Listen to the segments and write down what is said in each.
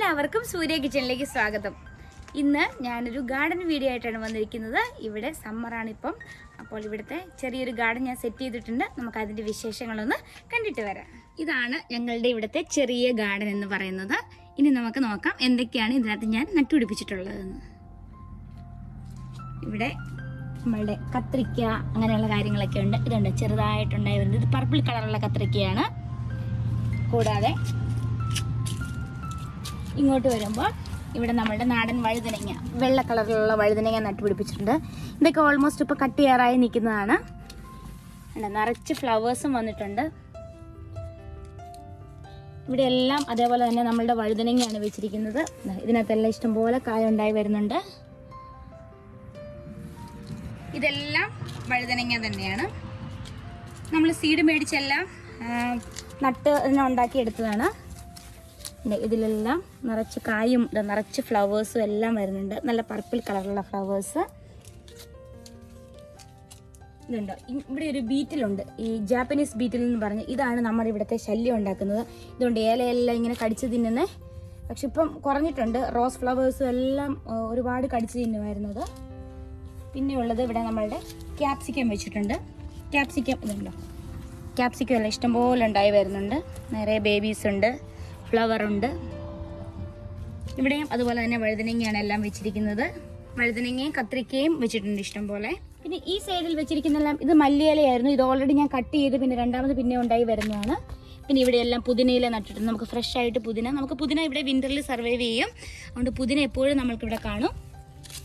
എല്ലാവർക്കും സൂര്യ കിച്ചണിലേക്ക് സ്വാഗതം. ഇന്ന് ഞാനൊരു ഗാർഡൻ വീഡിയോ ആയിട്ടാണ് വന്നിരിക്കുന്നത്. ഇവിടെ സമ്മറാണിപ്പം. അപ്പോൾ ഇവിടുത്തെ ചെറിയൊരു ഗാർഡൻ ഞാൻ സെറ്റ് ചെയ്തിട്ടുണ്ട്. നമുക്ക് അതിൻ്റെ വിശേഷങ്ങളൊന്ന് കണ്ടിട്ട് വരാം. ഇതാണ് ഞങ്ങളുടെ ഇവിടുത്തെ ചെറിയ ഗാർഡൻ എന്ന് പറയുന്നത്. ഇനി നമുക്ക് നോക്കാം എന്തൊക്കെയാണ് ഇതിനകത്ത് ഞാൻ നട്ടുപിടിപ്പിച്ചിട്ടുള്ളതെന്ന്. ഇവിടെ നമ്മളുടെ കത്രിക്ക അങ്ങനെയുള്ള കാര്യങ്ങളൊക്കെ ഉണ്ട്. ഇതുണ്ട് ചെറുതായിട്ടുണ്ടായി വരുന്നത്. ഇത് പർപ്പിൾ കളറുള്ള കത്രിക്കയാണ്. കൂടാതെ ഇങ്ങോട്ട് വരുമ്പോൾ ഇവിടെ നമ്മളുടെ നാടൻ വഴുതനങ്ങ, വെള്ള കളറിലുള്ള വഴുതനങ്ങ നട്ടുപിടിപ്പിച്ചിട്ടുണ്ട്. ഇതൊക്കെ ഓൾമോസ്റ്റ് ഇപ്പോൾ കട്ട് ചെയ്യാറായി നിൽക്കുന്നതാണ്. നിറച്ച് ഫ്ലവേഴ്സും വന്നിട്ടുണ്ട്. ഇവിടെ എല്ലാം അതേപോലെ തന്നെ നമ്മളുടെ വഴുതനങ്ങയാണ് വെച്ചിരിക്കുന്നത്. ഇതിനകത്തെല്ലാം ഇഷ്ടംപോലെ കായ ഉണ്ടായി വരുന്നുണ്ട്. ഇതെല്ലാം വഴുതനങ്ങ തന്നെയാണ്. നമ്മൾ സീഡ് മേടിച്ചെല്ലാം നട്ട് ഉണ്ടാക്കി എടുത്തതാണ്. ഇതിലെല്ലാം നിറച്ച് കായും നിറച്ച് ഫ്ലവേഴ്സും എല്ലാം വരുന്നുണ്ട്. നല്ല പർപ്പിൾ കളറുള്ള ഫ്ലവേഴ്സ്. ഇതുണ്ടോ, ഇവിടെ ഒരു ബീറ്റിലുണ്ട്, ഈ ജാപ്പനീസ് ബീറ്റിൽ എന്ന് പറഞ്ഞ്. ഇതാണ് നമ്മുടെ ഇവിടുത്തെ ശല്യം ഉണ്ടാക്കുന്നത്. ഇതുകൊണ്ട് ഇലയെല്ലാം ഇങ്ങനെ കടിച്ചു തിന്നുന്നത്. പക്ഷെ ഇപ്പം കുറഞ്ഞിട്ടുണ്ട്. റോസ് ഫ്ലവേഴ്സും എല്ലാം ഒരുപാട് കടിച്ചു തിന്നുമായിരുന്നത്. പിന്നെ ഉള്ളത് ഇവിടെ നമ്മളുടെ ക്യാപ്സിക്കം വെച്ചിട്ടുണ്ട്. ക്യാപ്സിക്കം ഇതുണ്ടോ, ക്യാപ്സിക്കം എല്ലാം ഇഷ്ടംപോലെ ഉണ്ടായി വരുന്നുണ്ട്. നിറയെ ബേബീസ് ഉണ്ട്, ഫ്ലവർ ഉണ്ട്. ഇവിടെയും അതുപോലെ തന്നെ വഴുതനങ്ങയാണ് എല്ലാം വെച്ചിരിക്കുന്നത്. വഴുതനങ്ങയും കത്രിക്കയും വെച്ചിട്ടുണ്ട് ഇഷ്ടം പോലെ. പിന്നെ ഈ സൈഡിൽ വെച്ചിരിക്കുന്നെല്ലാം ഇത് മല്ലിയിലയായിരുന്നു. ഇത് ഓൾറെഡി ഞാൻ കട്ട് ചെയ്ത് പിന്നെ രണ്ടാമത് പിന്നെ ഉണ്ടായി വരുന്നതാണ്. പിന്നെ ഇവിടെ എല്ലാം പുതിനയില നട്ടിട്ടുണ്ട്. നമുക്ക് ഫ്രഷ് ആയിട്ട് നമുക്ക് പുതിന ഇവിടെ വിന്ററിൽ സർവൈവ് ചെയ്യും. അതുകൊണ്ട് പുതിന എപ്പോഴും നമ്മൾക്കിവിടെ കാണും.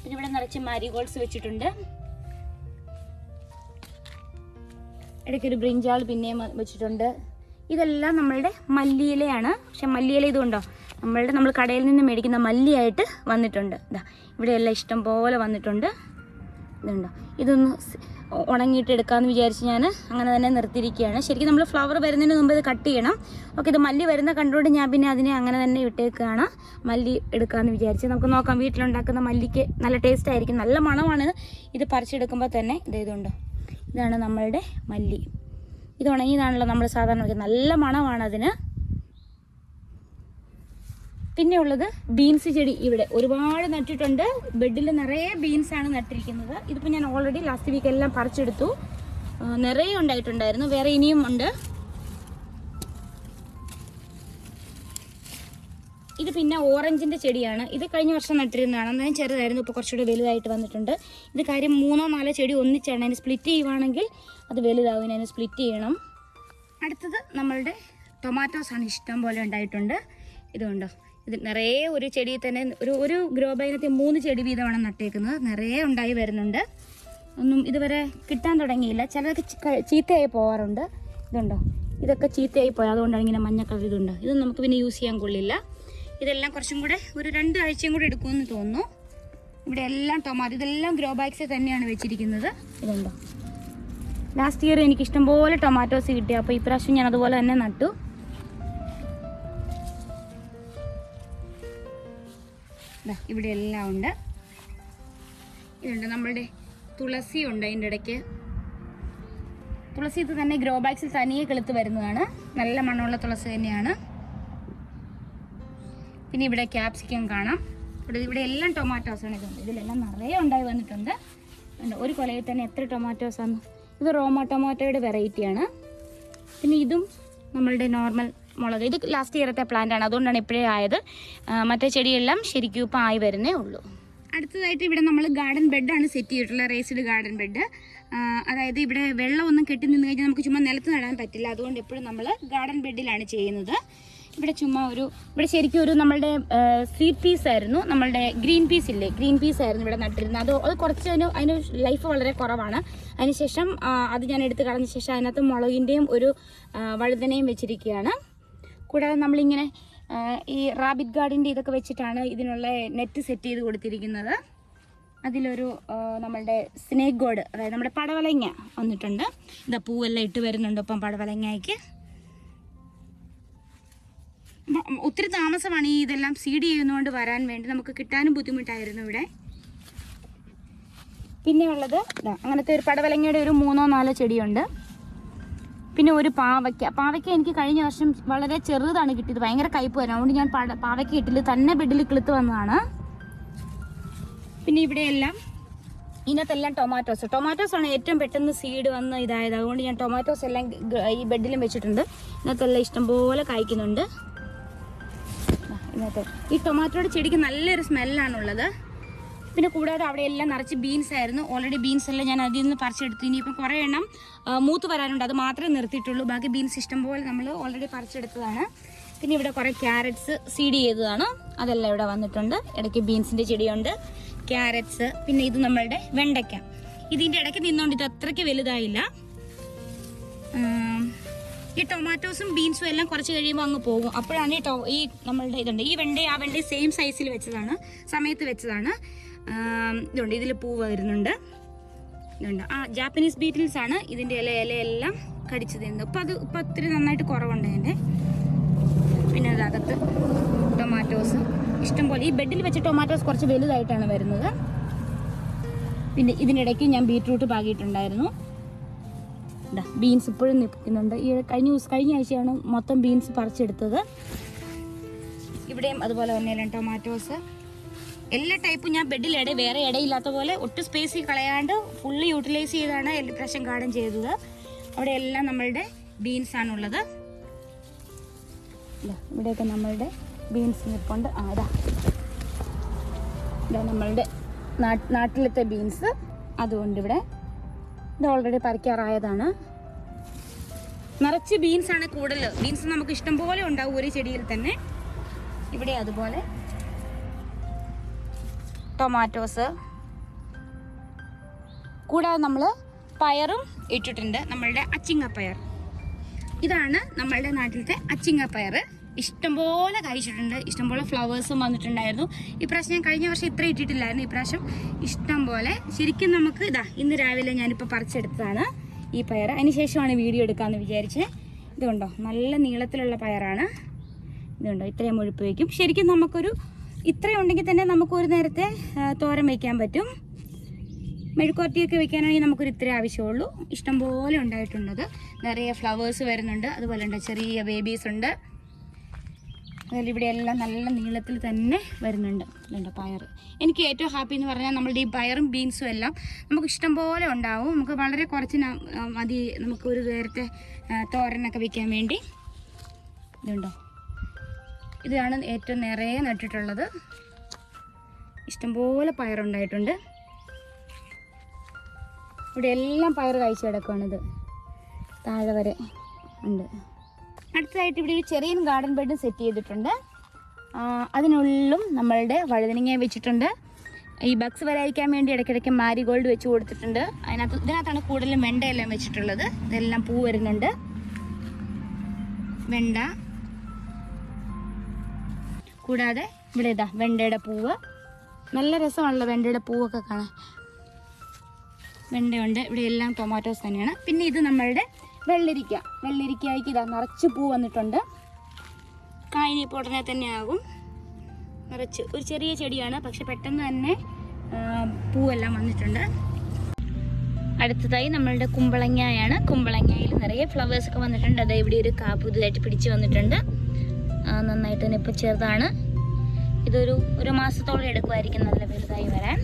പിന്നെ ഇവിടെ നിറച്ച് മാരിഗോൾഡ്സ് വെച്ചിട്ടുണ്ട്. ഇടയ്ക്കൊരു ബ്രിഞ്ചാൾ പിന്നെയും വെച്ചിട്ടുണ്ട്. ഇതെല്ലാം നമ്മളുടെ മല്ലിയിലയാണ്. പക്ഷെ മല്ലിയില ഇതുകൊണ്ടോ നമ്മൾ കടയിൽ നിന്ന് മേടിക്കുന്ന മല്ലിയായിട്ട് വന്നിട്ടുണ്ട്. ഇതാ ഇവിടെയെല്ലാം ഇഷ്ടം പോലെ വന്നിട്ടുണ്ട്. ഇതുണ്ടോ, ഇതൊന്ന് ഉണങ്ങിയിട്ട് എടുക്കാമെന്ന് വിചാരിച്ച് ഞാൻ അങ്ങനെ തന്നെ നിർത്തിയിരിക്കുകയാണ്. ശരിക്കും നമ്മൾ ഫ്ലവർ വരുന്നതിന് മുമ്പ് ഇത് കട്ട് ചെയ്യണം. ഓക്കെ, ഇത് മല്ലി വരുന്ന കണ്ടുകൊണ്ട് ഞാൻ പിന്നെ അതിനെ അങ്ങനെ തന്നെ ഇട്ടേക്കാണ്. മല്ലി എടുക്കാമെന്ന് വിചാരിച്ച് നമുക്ക് നോക്കാം. വീട്ടിലുണ്ടാക്കുന്ന മല്ലിക്ക് നല്ല ടേസ്റ്റ് ആയിരിക്കും, നല്ല മണമാണ്. ഇത് പറിച്ചെടുക്കുമ്പോൾ തന്നെ ഇതുണ്ടോ, ഇതാണ് നമ്മളുടെ മല്ലി. ഇത് ഉണങ്ങിയതാണല്ലോ നമ്മൾ സാധാരണ വയ്ക്കുന്നത്. നല്ല മണമാണ് അതിന്. പിന്നെ ഉള്ളത് ബീൻസ് ചെടി. ഇവിടെ ഒരുപാട് നട്ടിട്ടുണ്ട്. ബെഡിൽ നിറയെ ബീൻസാണ് നട്ടിരിക്കുന്നത്. ഇതിപ്പോൾ ഞാൻ ഓൾറെഡി ലാസ്റ്റ് വീക്ക് എല്ലാം പറിച്ചെടുത്തു. നിറയെ ഉണ്ടായിട്ടുണ്ടായിരുന്നു. വേറെ ഇനിയും ഉണ്ട്. ഇത് പിന്നെ ഓറഞ്ചിൻ്റെ ചെടിയാണ്. ഇത് കഴിഞ്ഞ വർഷം നട്ടിരുന്നതാണ്. അന്നേരം ചെറുതായിരുന്നു. ഇപ്പോൾ കുറച്ചുകൂടി വലുതായിട്ട് വന്നിട്ടുണ്ട്. ഇത് കാര്യം 3-4 ചെടി ഒന്നിച്ചാണ്. അതിന് സ്പ്ലിറ്റ് ചെയ്യുവാണെങ്കിൽ അത് വലുതാവും. അതിന് സ്പ്ലിറ്റ് ചെയ്യണം. അടുത്തത് നമ്മളുടെ ടൊമാറ്റോസാണ്. ഇഷ്ടം പോലെ ഉണ്ടായിട്ടുണ്ട്. ഇതുണ്ടോ, ഇത് നിറയെ ഒരു ചെടിയിൽ തന്നെ ഒരു ഗ്രോ ബാഗിനകത്ത് 3 ചെടി വീതമാണ് നട്ടേക്കുന്നത്. നിറയെ ഉണ്ടായി വരുന്നുണ്ട്. ഒന്നും ഇതുവരെ കിട്ടാൻ തുടങ്ങിയില്ല. ചിലതൊക്കെ ചീത്തയായി പോകാറുണ്ട്. ഇതുണ്ടോ, ഇതൊക്കെ ചീത്തയായി പോയി. അതുകൊണ്ടാണ് ഇങ്ങനെ മഞ്ഞ കളർ. ഇതുണ്ട്, ഇത് നമുക്ക് പിന്നെ യൂസ് ചെയ്യാൻ കൊള്ളില്ല. ഇതെല്ലാം കുറച്ചും കൂടെ ഒരു 2 ആഴ്ചയും കൂടെ എടുക്കുമെന്ന് തോന്നുന്നു. ഇവിടെ എല്ലാം ടൊമാറ്റോ, ഇതെല്ലാം ഗ്രോ ബാഗ്സിൽ തന്നെയാണ് വെച്ചിരിക്കുന്നത്. ഇതുണ്ടോ, ലാസ്റ്റ് ഇയർ എനിക്ക് ഇഷ്ടംപോലെ ടൊമാറ്റോസ് കിട്ടി. അപ്പോൾ ഇപ്രാവശ്യം ഞാൻ അതുപോലെ തന്നെ നട്ടു. ഇവിടെ എല്ലാം ഉണ്ട്. ഇതുണ്ട് നമ്മളുടെ തുളസി ഉണ്ട്. അതിൻ്റെ ഇടയ്ക്ക് തുളസി ഇത് തന്നെ ഗ്രോ ബാഗ്സിൽ തനിയെ കിളുത്ത് വരുന്നതാണ്. നല്ല മണമുള്ള തുളസി തന്നെയാണ്. പിന്നെ ഇവിടെ ക്യാപ്സിക്കം കാണാം. ഇവിടെ എല്ലാം ടൊമാറ്റോസാണ്. ഇതുണ്ട്, ഇതിലെല്ലാം നിറയെ ഉണ്ടായി വന്നിട്ടുണ്ട്. ഒരു കൊലയിൽ തന്നെ എത്ര ടൊമാറ്റോസാണ്. ഇത് റോമ ടൊമാറ്റോയുടെ വെറൈറ്റിയാണ്. പിന്നെ ഇതും നമ്മളുടെ നോർമൽ മുളക്. ഇത് ലാസ്റ്റ് ഇയറത്തെ പ്ലാന്റ് ആണ്. അതുകൊണ്ടാണ് ഇപ്പോഴേ ആയത്. മറ്റേ ചെടിയെല്ലാം ശരിക്കും ഇപ്പം ആയി വരുന്നേ ഉള്ളൂ. അടുത്തതായിട്ട് ഇവിടെ നമ്മൾ ഗാർഡൻ ബെഡാണ് സെറ്റ് ചെയ്തിട്ടുള്ളത്. Raised garden bed. അതായത് ഇവിടെ വെള്ളമൊന്നും കെട്ടി നിന്ന് കഴിഞ്ഞാൽ നമുക്ക് ചുമ്മാ നിലത്ത് നടാൻ പറ്റില്ല. അതുകൊണ്ട് എപ്പോഴും നമ്മൾ ഗാർഡൻ ബെഡിലാണ് ചെയ്യുന്നത്. ഇവിടെ ചുമ്മാ ഇവിടെ ശരിക്കും ഒരു നമ്മളുടെ സ്വീറ്റ് പീസ് ആയിരുന്നു. നമ്മളുടെ ഗ്രീൻ പീസ് ഇല്ലേ, ഗ്രീൻ പീസ് ആയിരുന്നു ഇവിടെ നട്ടിരുന്നത്. അത് കുറച്ച് അതിന് ലൈഫ് വളരെ കുറവാണ്. അതിനുശേഷം അത് ഞാൻ എടുത്ത് കളഞ്ഞ ശേഷം അതിനകത്ത് മുളകിൻ്റെയും ഒരു വഴുതനയും വെച്ചിരിക്കുകയാണ്. കൂടാതെ നമ്മളിങ്ങനെ ഈ റാബിറ്റ് ഗാർഡിൻ്റെ ഇതൊക്കെ വെച്ചിട്ടാണ് ഇതിനുള്ള നെറ്റ് സെറ്റ് ചെയ്ത് കൊടുത്തിരിക്കുന്നത്. അതിലൊരു നമ്മളുടെ സ്നേക്ക് ഗോഡ്, അതായത് നമ്മുടെ പടവലങ്ങ വന്നിട്ടുണ്ട്. ഇതാ പൂവെല്ലാം ഇട്ട് വരുന്നുണ്ട്. ഇപ്പം പടവലങ്ങയ്ക്ക് ഒത്തിരി താമസമാണ് ഈ ഇതെല്ലാം സീഡ് ചെയ്യുന്നതുകൊണ്ട് വരാൻ വേണ്ടി. നമുക്ക് കിട്ടാനും ബുദ്ധിമുട്ടായിരുന്നു ഇവിടെ. പിന്നെ ഉള്ളത് അങ്ങനത്തെ ഒരു പടവലങ്ങയുടെ ഒരു 3-4 ചെടിയുണ്ട്. പിന്നെ ഒരു പാവയ്ക്ക എനിക്ക് കഴിഞ്ഞ വർഷം വളരെ ചെറുതാണ് കിട്ടിയത്, ഭയങ്കര കയ്പ്പ് വരും, അതുകൊണ്ട് ഞാൻ പാവയ്ക്ക ഇട്ടില്ല, തന്നെ ബെഡിൽ കിളുത്ത് വന്നതാണ്. പിന്നെ ഇവിടെയെല്ലാം ഇതിനകത്തെല്ലാം ടൊമാറ്റോസ് ആണ് ഏറ്റവും പെട്ടെന്ന് സീഡ് വന്ന് ഇതായത്, അതുകൊണ്ട് ഞാൻ ടൊമാറ്റോസ് എല്ലാം ഈ ബെഡിലും വെച്ചിട്ടുണ്ട്. ഇതിനകത്തെല്ലാം ഇഷ്ടംപോലെ കായ്ക്കുന്നുണ്ട്. ഇതിനകത്ത് ഈ ടൊമാറ്റോയുടെ ചെടിക്ക് നല്ലൊരു സ്മെല്ലാണുള്ളത്. പിന്നെ കൂടാതെ അവിടെ എല്ലാം നിറച്ച് ബീൻസ് ആയിരുന്നു. ഓൾറെഡി ബീൻസ് എല്ലാം ഞാൻ അതിൽ നിന്ന് പറിച്ചെടുത്തു. ഇനിയിപ്പം കുറേ എണ്ണം മൂത്ത് വരാനുണ്ട്, അത് മാത്രമേ നിർത്തിയിട്ടുള്ളൂ. ബാക്കി ബീൻസ് ഇഷ്ടംപോലെ നമ്മൾ ഓൾറെഡി പറിച്ചെടുത്തതാണ്. പിന്നെ ഇവിടെ കുറേ ക്യാരറ്റ്സ് സീഡ് ചെയ്തതാണ്, അതെല്ലാം ഇവിടെ വന്നിട്ടുണ്ട്. ഇടയ്ക്ക് ബീൻസിൻ്റെ ചെടിയുണ്ട്, ക്യാരറ്റ്സ്. പിന്നെ ഇത് നമ്മളുടെ വെണ്ടയ്ക്ക. ഇതിൻ്റെ ഇടയ്ക്ക് നിന്നുകൊണ്ട് ഇത് അത്രയ്ക്ക് വലുതായില്ല. ഈ ടൊമാറ്റോസും ബീൻസും എല്ലാം കുറച്ച് കഴിയുമ്പോൾ അങ്ങ് പോകും. അപ്പോഴാണ് ഈ നമ്മളുടെ ഇതുണ്ട്, ഈ ആ വെണ്ട സെയിം സൈസിൽ വെച്ചതാണ്, സമയത്ത് വെച്ചതാണ്. ഇതുണ്ട്, ഇതിൽ പൂവ് വരുന്നുണ്ട്. ഇതുണ്ട്, ജാപ്പനീസ് ബീറ്റിൽസ് ആണ് ഇതിൻ്റെ ഇലയെല്ലാം കടിച്ചു തിന്നത്. ഇപ്പം ഒത്തിരി നന്നായിട്ട് കുറവുണ്ട് അതിൻ്റെ. പിന്നെ അതകത്ത് ടൊമാറ്റോസ് ഇഷ്ടംപോലെ, ഈ ബെഡിൽ വെച്ച ടൊമാറ്റോസ് കുറച്ച് വലുതായിട്ടാണ് വരുന്നത്. പിന്നെ ഇതിനിടയ്ക്ക് ഞാൻ ബീറ്റ്റൂട്ട് പാകിയിട്ടുണ്ടായിരുന്നു. ബീൻസ് ഇപ്പോഴും നിൽക്കുന്നുണ്ട്. ഈ കഴിഞ്ഞ ആഴ്ചയാണ് മൊത്തം ബീൻസ് പറിച്ചെടുത്തത്. ഇവിടെയും അതുപോലെ തന്നെയല്ല ടൊമാറ്റോസ്. എല്ലാ ടൈപ്പും ഞാൻ ബെഡിൽ വേറെ ഇടയില്ലാത്ത പോലെ ഒട്ടും സ്പേസ് കളയാണ്ട് ഫുള്ള് യൂട്ടിലൈസ് ചെയ്താണ് പ്രാവശ്യം ഗാർഡൻ ചെയ്തത്. അവിടെ എല്ലാം നമ്മളുടെ ബീൻസ് ആണുള്ളത്. ഇവിടെയൊക്കെ നമ്മളുടെ ബീൻസ് നിൽപ്പുണ്ട്. ഇതാ നമ്മളുടെ നാട്ടിലത്തെ ബീൻസ്. അതുകൊണ്ട് ഇവിടെ ഇത് ഓൾറെഡി പറിക്കാറായതാണ്. നിറച്ച് ബീൻസാണ് കൂടുതൽ. ബീൻസ് നമുക്ക് ഇഷ്ടംപോലെ ഉണ്ടാവും ഒരു ചെടിയിൽ തന്നെ. ഇവിടെ അതുപോലെ ടൊമാറ്റോസ്. കൂടാതെ നമ്മൾ പയറും ഇട്ടിട്ടുണ്ട്, നമ്മളുടെ അച്ചിങ്ങപ്പയർ. ഇതാണ് നമ്മളുടെ നാട്ടിലത്തെ അച്ചിങ്ങപ്പയർ. ഇഷ്ടംപോലെ കഴിച്ചിട്ടുണ്ട്, ഇഷ്ടംപോലെ ഫ്ലവേഴ്സും വന്നിട്ടുണ്ടായിരുന്നു. ഇപ്രാവശ്യം ഞാൻ കഴിഞ്ഞ വർഷം ഇത്ര ഇട്ടിട്ടില്ലായിരുന്നു, ഇപ്രാവശ്യം ഇഷ്ടംപോലെ. ശരിക്കും നമുക്ക് ഇന്ന് രാവിലെ ഞാനിപ്പോൾ പറിച്ചെടുത്തതാണ് ഈ പയർ. അതിനുശേഷമാണ് വീഡിയോ എടുക്കാമെന്ന് വിചാരിച്ചത്. ഇതുണ്ടോ, നല്ല നീളത്തിലുള്ള പയറാണ്. ഇതുണ്ടോ, ഇത്രയും മുഴുപ്പ് വയ്ക്കും. ശരിക്കും നമുക്കൊരു ഇത്രയും ഉണ്ടെങ്കിൽ തന്നെ നമുക്കൊരു നേരത്തെ തോരൻ വയ്ക്കാൻ പറ്റും. മെഴുക്കുവരട്ടിയൊക്കെ വെക്കാനാണെങ്കിൽ നമുക്കൊരു ഇത്രേ ആവശ്യമുള്ളൂ. ഇഷ്ടംപോലെ ഉണ്ടായിട്ടുണ്ടത്. നിറയെ ഫ്ലവേഴ്സ് വരുന്നുണ്ട്. അതുപോലെ ഉണ്ട് ചെറിയ ബേബീസ് ഉണ്ട്. അതുപോലെ ഇവിടെ എല്ലാം നല്ല നീളത്തിൽ തന്നെ വരുന്നുണ്ട്. ഇതുണ്ട് പയർ. എനിക്ക് ഏറ്റവും ഹാപ്പി എന്ന് പറഞ്ഞാൽ നമ്മളുടെ ഈ പയറും ബീൻസും എല്ലാം നമുക്ക് ഇഷ്ടംപോലെ ഉണ്ടാവും. നമുക്ക് വളരെ കുറച്ച് മതി നമുക്കൊരു നേരത്തെ തോരനൊക്കെ വയ്ക്കാൻ വേണ്ടി. ഇതുണ്ടോ, ഇതാണ് ഏറ്റവും നിറയെ നട്ടിട്ടുള്ളത്. ഇഷ്ടംപോലെ പയറുണ്ടായിട്ടുണ്ട്. ഇവിടെ എല്ലാം പയർ കഴിച്ച് കിടക്കുകയാണിത്, താഴെ വരെ ഉണ്ട്. അടുത്തതായിട്ട് ഇവിടെ ഒരു ചെറിയ ഗാർഡൻ ബെഡ് സെറ്റ് ചെയ്തിട്ടുണ്ട്. അതിനുള്ളിലും നമ്മളുടെ വഴുതനങ്ങ വെച്ചിട്ടുണ്ട്. ഈ ബഗ്സ് വരാതിരിക്കാൻ വേണ്ടി ഇടയ്ക്കിടയ്ക്ക് മാരിഗോൾഡ് വെച്ച് കൊടുത്തിട്ടുണ്ട്. ഇതിനകത്താണ് കൂടുതലും വെണ്ടയെല്ലാം വെച്ചിട്ടുള്ളത്. ഇതെല്ലാം പൂ വരുന്നുണ്ട്. വെണ്ട, കൂടാതെ ഇവിടെ വെണ്ടയുടെ പൂവ്. നല്ല രസമാണല്ലോ വെണ്ടയുടെ പൂവൊക്കെ കാണാൻ. വെണ്ടയുണ്ട്. ഇവിടെ എല്ലാം ടൊമാറ്റോസ് തന്നെയാണ്. പിന്നെ ഇത് നമ്മളുടെ വെള്ളരിക്കയ്ക്ക് നിറച്ച് പൂ വന്നിട്ടുണ്ട്. കായിനി ഇപ്പോൾ ഉടനെ തന്നെ ആകും. നിറച്ച് ഒരു ചെറിയ ചെടിയാണ്, പക്ഷെ പെട്ടെന്ന് തന്നെ പൂവെല്ലാം വന്നിട്ടുണ്ട്. അടുത്തതായി നമ്മളുടെ കുമ്പളങ്ങയാണ്. കുമ്പളങ്ങയിൽ നിറയെ ഫ്ലവേഴ്സൊക്കെ വന്നിട്ടുണ്ട്. അതായത് ഇവിടെ ഒരു കാ പുതുതായിട്ട് പിടിച്ച് വന്നിട്ടുണ്ട്. നന്നായിട്ട് തന്നെ ഇപ്പോൾ ചെറുതാണ്. ഒരു മാസത്തോളം എടുക്കുമായിരിക്കും നല്ല വലുതായി വരാൻ.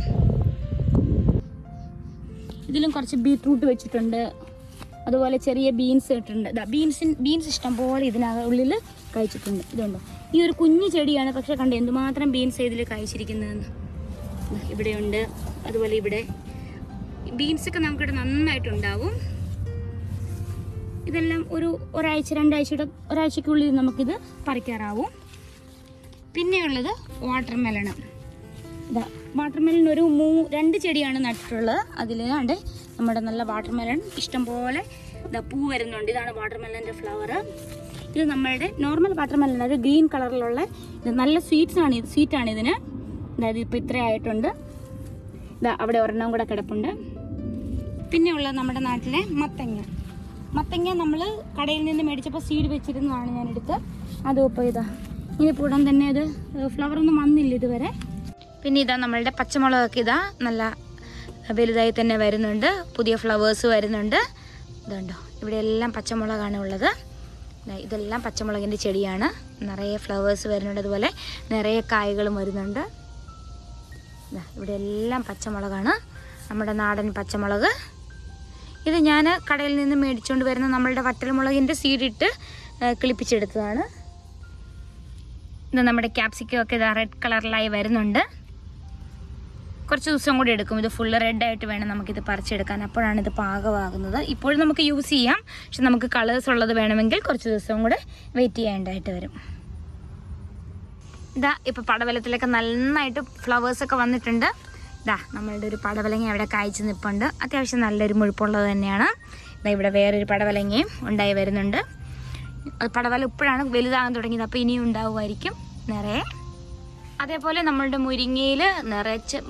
ഇതിലും കുറച്ച് ബീറ്റ്റൂട്ട് വെച്ചിട്ടുണ്ട്. അതുപോലെ ചെറിയ ബീൻസ് ഇട്ടിട്ടുണ്ട്. ബീൻസ് ഇഷ്ടംപോലെ ഇതിനുള്ളിൽ കഴിച്ചിട്ടുണ്ട്. ഇതുണ്ടോ, ഈ ഒരു കുഞ്ഞു ചെടിയാണ്, പക്ഷെ കണ്ട് എന്തുമാത്രം ബീൻസ് ഇതിൽ കഴിച്ചിരിക്കുന്നതെന്ന്. ഇവിടെയുണ്ട്. അതുപോലെ ഇവിടെ ബീൻസൊക്കെ നമുക്കിവിടെ നന്നായിട്ടുണ്ടാവും. ഇതെല്ലാം ഒരാഴ്ചയ്ക്കുള്ളിൽ നമുക്കിത് പറിക്കാറാവും. പിന്നെയുള്ളത് വാട്ടർമെലൺ. വാട്ടർമെലൺ ഒരു 2 ചെടിയാണ് നട്ടിട്ടുള്ളത്. അതിലാണ്ട് നമ്മുടെ നല്ല വാട്ടർമെലൺ ഇഷ്ടംപോലെ പൂ വരുന്നുണ്ട്. ഇതാണ് വാട്ടർമെലൻ്റെ ഫ്ലവർ. ഇത് നമ്മളുടെ നോർമൽ വാട്ടർമെലൺ, ഒരു ഗ്രീൻ കളറിലുള്ള നല്ല സ്വീറ്റാണ് ഇതിന്. അതായത് ഇപ്പോൾ ഇത്ര ആയിട്ടുണ്ട്. അവിടെ ഒരെണ്ണം കൂടെ കിടപ്പുണ്ട്. പിന്നെയുള്ളത് നമ്മുടെ നാട്ടിലെ മത്തങ്ങ നമ്മൾ കടയിൽ നിന്ന് മേടിച്ചപ്പോൾ സീഡ് വെച്ചിരുന്നതാണ് ഞാനെടുത്ത്. അതും ഇപ്പോൾ ഇനിയിപ്പോൾ ഉടൻ തന്നെ അത് ഫ്ലവറൊന്നും വന്നില്ല ഇതുവരെ. പിന്നെ നമ്മളുടെ പച്ചമുളകൊക്കെ നല്ല വലുതായി തന്നെ വരുന്നുണ്ട്. പുതിയ ഫ്ലവേഴ്സ് വരുന്നുണ്ട്. ഇതുണ്ടോ, ഇവിടെ എല്ലാം പച്ചമുളകാണ് ഉള്ളത്. ഇതെല്ലാം പച്ചമുളകിൻ്റെ ചെടിയാണ്. നിറയെ ഫ്ലവേഴ്സ് വരുന്നുണ്ട്, അതുപോലെ നിറയെ കായ്കളും വരുന്നുണ്ട്. ഇവിടെ എല്ലാം പച്ചമുളകാണ്, നമ്മുടെ നാടൻ പച്ചമുളക്. ഇത് ഞാൻ കടയിൽ നിന്ന് മേടിച്ചുകൊണ്ട് വരുന്ന നമ്മളുടെ വറ്റൽമുളകിൻ്റെ സീഡിട്ട് കിളിപ്പിച്ചെടുത്തതാണ്. ഇത് നമ്മുടെ ക്യാപ്സിക്കം ഒക്കെ ഇത് റെഡ് കളറിലായി വരുന്നുണ്ട്. കുറച്ച് ദിവസം കൂടി എടുക്കും. ഇത് ഫുള്ള് റെഡായിട്ട് വേണം നമുക്കിത് പറിച്ചെടുക്കാൻ, അപ്പോഴാണ് ഇത് പാകമാകുന്നത്. ഇപ്പോഴും നമുക്ക് യൂസ് ചെയ്യാം, പക്ഷെ നമുക്ക് കളേഴ്സ് ഉള്ളത് വേണമെങ്കിൽ കുറച്ച് ദിവസം കൂടെ വെയിറ്റ് ചെയ്യേണ്ടതായിട്ട് വരും. ഇതാ ഇപ്പോൾ പടവലത്തിലൊക്കെ നന്നായിട്ട് ഫ്ലവേഴ്സൊക്കെ വന്നിട്ടുണ്ട്. ഇതാ നമ്മളുടെ ഒരു പടവലങ്ങ അവിടെ കായ്ച്ച് നിൽപ്പുണ്ട്. അത്യാവശ്യം നല്ലൊരു മുഴുപ്പുള്ളത് തന്നെയാണ്. ഇതാ ഇവിടെ വേറൊരു പടവലങ്ങയും ഉണ്ടായി വരുന്നുണ്ട്. പടവലം ഇപ്പോഴാണ് വലുതാകാൻ തുടങ്ങിയത്, അപ്പോൾ ഇനിയും ഉണ്ടാവുമായിരിക്കും നിറയെ. അതേപോലെ നമ്മളുടെ മുരിങ്ങയിൽ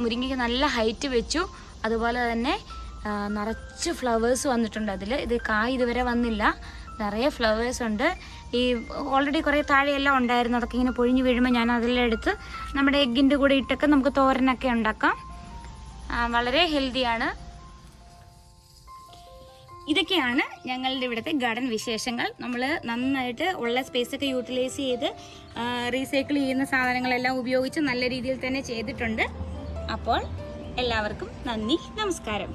മുരിങ്ങയ്ക്ക് നല്ല ഹൈറ്റ് വെച്ചു, അതുപോലെ തന്നെ നിറച്ച് ഫ്ലവേഴ്സ് വന്നിട്ടുണ്ട്. ഇത് കായ് ഇതുവരെ വന്നില്ല, നിറയെ ഫ്ലവേഴ്സ് ഉണ്ട്. ഈ ഓൾറെഡി കുറേ താഴെയെല്ലാം ഉണ്ടായിരുന്നു, അതൊക്കെ ഇങ്ങനെ പൊഴിഞ്ഞ് വീഴുമ്പോൾ ഞാൻ അതെല്ലാം എടുത്ത് നമ്മുടെ എഗ്ഗിൻ്റെ കൂടെ ഇട്ടൊക്കെ നമുക്ക് തോരനൊക്കെ ഉണ്ടാക്കാം. വളരെ ഹെൽത്തിയാണ്. ഇതൊക്കെയാണ് ഞങ്ങളുടെ ഇവിടുത്തെ ഗാർഡൻ വിശേഷങ്ങൾ. നമ്മൾ നന്നായിട്ട് ഉള്ള സ്പേസൊക്കെ യൂട്ടിലൈസ് ചെയ്ത് റീസൈക്കിൾ ചെയ്യുന്ന സാധനങ്ങളെല്ലാം ഉപയോഗിച്ച് നല്ല രീതിയിൽ തന്നെ ചെയ്തിട്ടുണ്ട്. അപ്പോൾ എല്ലാവർക്കും നന്ദി, നമസ്കാരം.